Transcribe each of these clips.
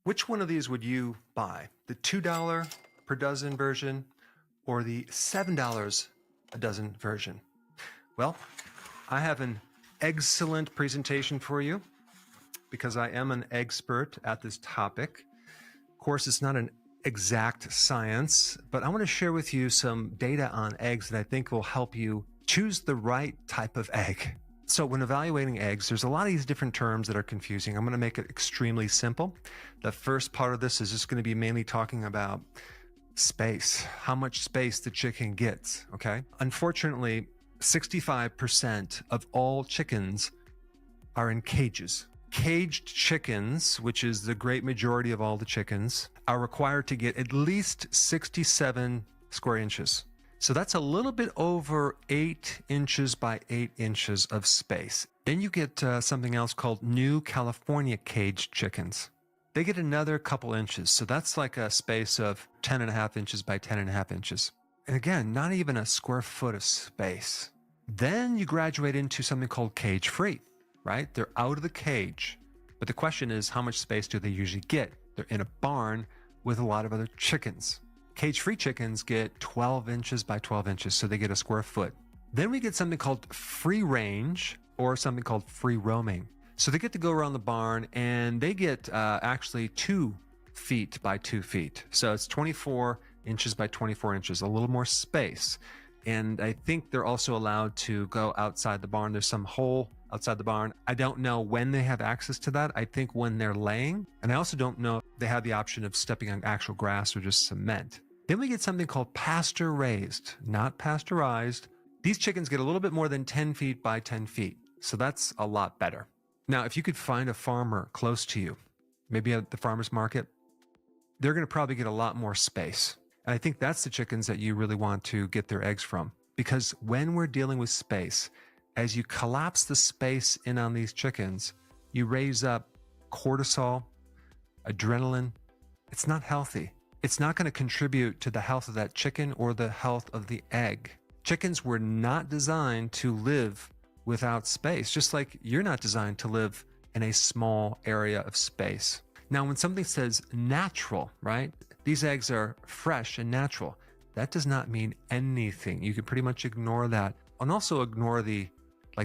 Which one of these would you buy? The $2 per dozen version or the $7 a dozen version? Well, I have an excellent presentation for you because I am an expert at this topic. Of course, it's not an exact science, but I want to share with you some data on eggs that I think will help you choose the right type of egg. So when evaluating eggs, there's a lot of these different terms that are confusing. I'm going to make it extremely simple. The first part of this is just going to be mainly talking about space, how much space the chicken gets, okay? Unfortunately, 65% of all chickens are in cages. Caged chickens, which is the great majority of all the chickens, are required to get at least 67 square inches. So that's a little bit over 8 inches by 8 inches of space. Then you get something else called New California caged chickens. They get another couple inches. So that's like a space of 10.5 inches by 10.5 inches. And again, not even a square foot of space. Then you graduate into something called cage free, right? They're out of the cage. But the question is, how much space do they usually get? They're in a barn with a lot of other chickens. Cage-free chickens get 12 inches by 12 inches, so they get a square foot. Then we get something called free range or something called free roaming. So they get to go around the barn and they get actually 2 feet by 2 feet. So it's 24 inches by 24 inches, a little more space. And I think they're also allowed to go outside the barn. There's some hole outside the barn. I don't know when they have access to that. I think when they're laying. And I also don't know if they have the option of stepping on actual grass or just cement. Then we get something called pasture-raised, not pasteurized. These chickens get a little bit more than 10 feet by 10 feet. So that's a lot better. Now, if you could find a farmer close to you, maybe at the farmer's market, they're going to probably get a lot more space. And I think that's the chickens that you really want to get their eggs from. Because when we're dealing with space, as you collapse the space in on these chickens, you raise up cortisol, adrenaline. It's not healthy. It's not going to contribute to the health of that chicken or the health of the egg. Chickens were not designed to live without space, just like you're not designed to live in a small area of space. Now, when something says natural, right? These eggs are fresh and natural. That does not mean anything. You can pretty much ignore that. And also ignore the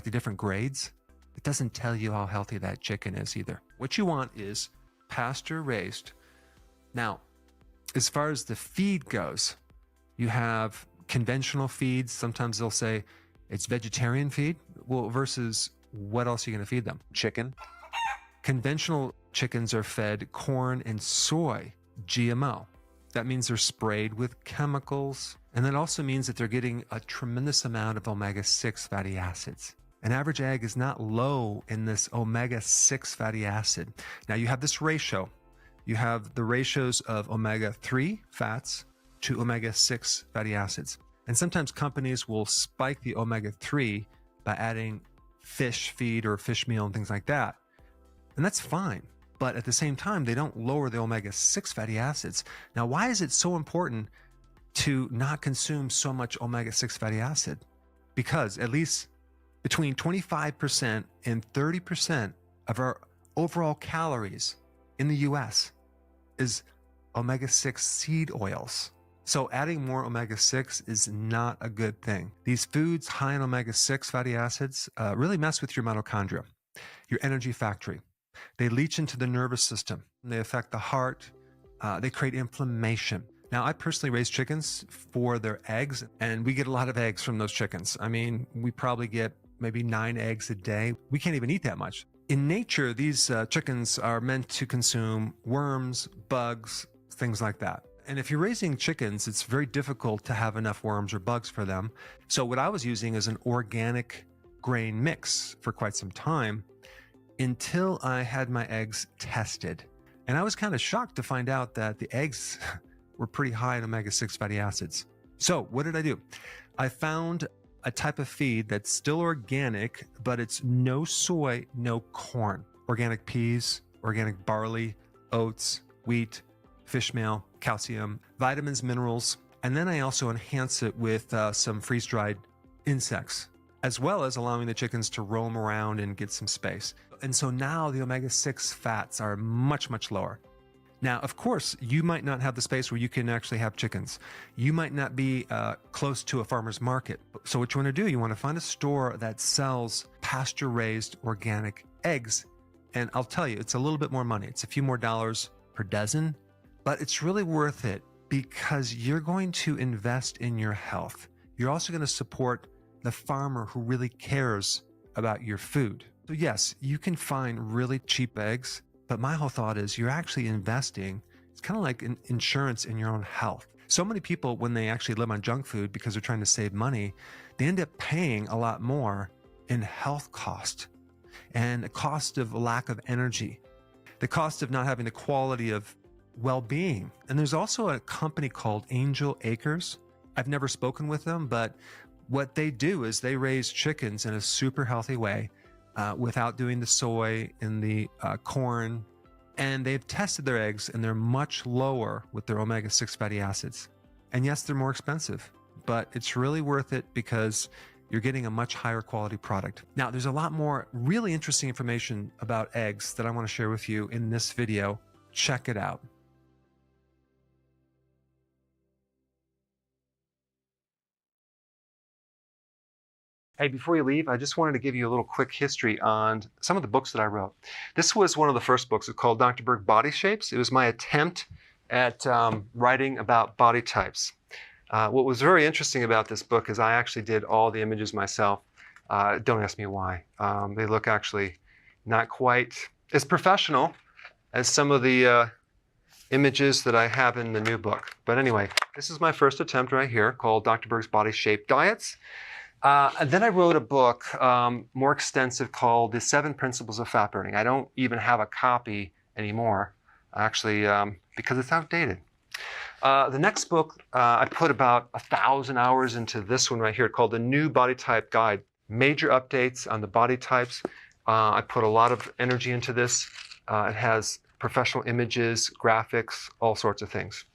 different grades. It doesn't tell you how healthy that chicken is either. What you want is pasture-raised. Now, as far as the feed goes, you have conventional feeds. Sometimes they'll say it's vegetarian feed. Well, versus what else are you going to feed them? Chicken. Conventional chickens are fed corn and soy, GMO. That means they're sprayed with chemicals. And that also means that they're getting a tremendous amount of omega-6 fatty acids. An average egg is not low in this omega-6 fatty acid. Now you have this ratio. You have the ratios of omega-3 fats to omega-6 fatty acids. And sometimes companies will spike the omega-3 by adding fish feed or fish meal and things like that. And that's fine. But at the same time, they don't lower the omega-6 fatty acids. Now, why is it so important to not consume so much omega-6 fatty acid? Because at least between 25% and 30% of our overall calories in the US is omega-6 seed oils. So adding more omega-6 is not a good thing. These foods high in omega-6 fatty acids really mess with your mitochondria, your energy factory. They leach into the nervous system. They affect the heart. They create inflammation. Now, I personally raise chickens for their eggs, and we get a lot of eggs from those chickens. I mean, we probably get maybe 9 eggs a day. We can't even eat that much. In nature, these chickens are meant to consume worms, bugs, things like that. And if you're raising chickens, it's very difficult to have enough worms or bugs for them. So what I was using is an organic grain mix for quite some time until I had my eggs tested. And I was kind of shocked to find out that the eggs were pretty high in omega-6 fatty acids. So what did I do? I found a type of feed that's still organic, but it's no soy, no corn. Organic peas, organic barley, oats, wheat, fish meal, calcium, vitamins, minerals. And then I also enhance it with some freeze-dried insects, as well as allowing the chickens to roam around and get some space. And so now the omega-6 fats are much, much lower. Now, of course, you might not have the space where you can actually have chickens. You might not be close to a farmer's market. So what you want to do, you want to find a store that sells pasture-raised organic eggs. And I'll tell you, it's a little bit more money. It's a few more dollars per dozen, but it's really worth it because you're going to invest in your health. You're also going to support the farmer who really cares about your food. So yes, you can find really cheap eggs, but my whole thought is you're actually investing. It's kind of like an insurance in your own health. So many people, when they actually live on junk food because they're trying to save money, they end up paying a lot more in health cost and the cost of lack of energy, the cost of not having the quality of well-being. And there's also a company called Angel Acres. I've never spoken with them, but what they do is they raise chickens in a super healthy way without doing the soy and the corn. And they've tested their eggs and they're much lower with their omega-6 fatty acids. And yes, they're more expensive, but it's really worth it because you're getting a much higher quality product. Now, there's a lot more really interesting information about eggs that I want to share with you in this video. Check it out. Hey, before you leave, I just wanted to give you a little quick history on some of the books that I wrote. This was one of the first books. It's called Dr. Berg Body Shapes. It was my attempt at writing about body types. What was very interesting about this book is I actually did all the images myself. Don't ask me why. They look actually not quite as professional as some of the images that I have in the new book. But anyway, this is my first attempt right here called Dr. Berg's Body Shape Diets. And then I wrote a book more extensive called The 7 Principles of Fat Burning. I don't even have a copy anymore, actually, because it's outdated. The next book, I put about 1,000 hours into this one right here called The New Body Type Guide. Major updates on the body types. I put a lot of energy into this. It has professional images, graphics, all sorts of things.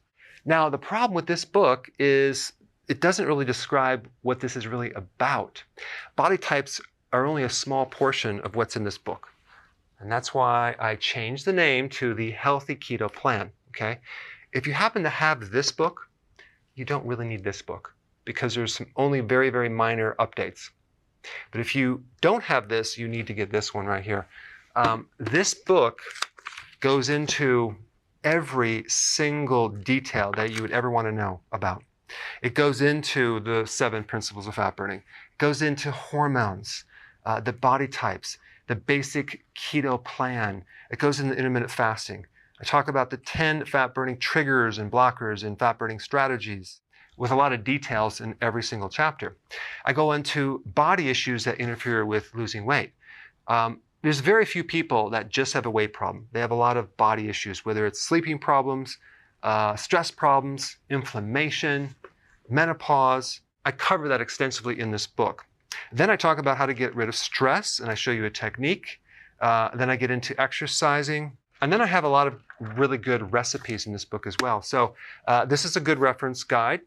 Now, the problem with this book is it doesn't really describe what this is really about. Body types are only a small portion of what's in this book. And that's why I changed the name to the Healthy Keto Plan, okay? If you happen to have this book, you don't really need this book because there's some only very, very minor updates. But if you don't have this, you need to get this one right here. This book goes into every single detail that you would ever want to know about. It goes into the 7 principles of fat burning. It goes into hormones, the body types, the basic keto plan. It goes into intermittent fasting. I talk about the 10 fat burning triggers and blockers and fat burning strategies with a lot of details in every single chapter. I go into body issues that interfere with losing weight. There's very few people that just have a weight problem. They have a lot of body issues, whether it's sleeping problems, stress problems, inflammation, menopause. I cover that extensively in this book. Then I talk about how to get rid of stress, and I show you a technique. Then I get into exercising. And then I have a lot of really good recipes in this book as well. So this is a good reference guide.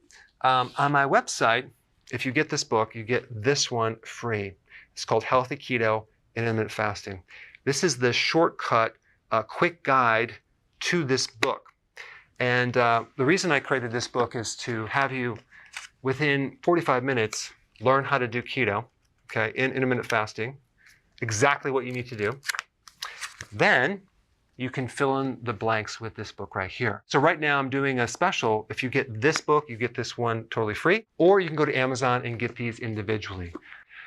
On my website, if you get this book, you get this one free. It's called Healthy Keto and Intermittent Fasting. This is the shortcut, quick guide to this book. And the reason I created this book is to have you, within 45 minutes, learn how to do keto, okay, in intermittent fasting, exactly what you need to do. Then you can fill in the blanks with this book right here. So right now I'm doing a special. If you get this book, you get this one totally free, or you can go to Amazon and get these individually.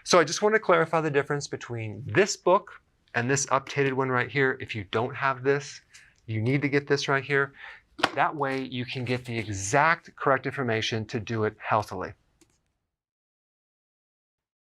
So I just want to clarify the difference between this book and this updated one right here. If you don't have this, you need to get this right here. That way you can get the exact correct information to do it healthily.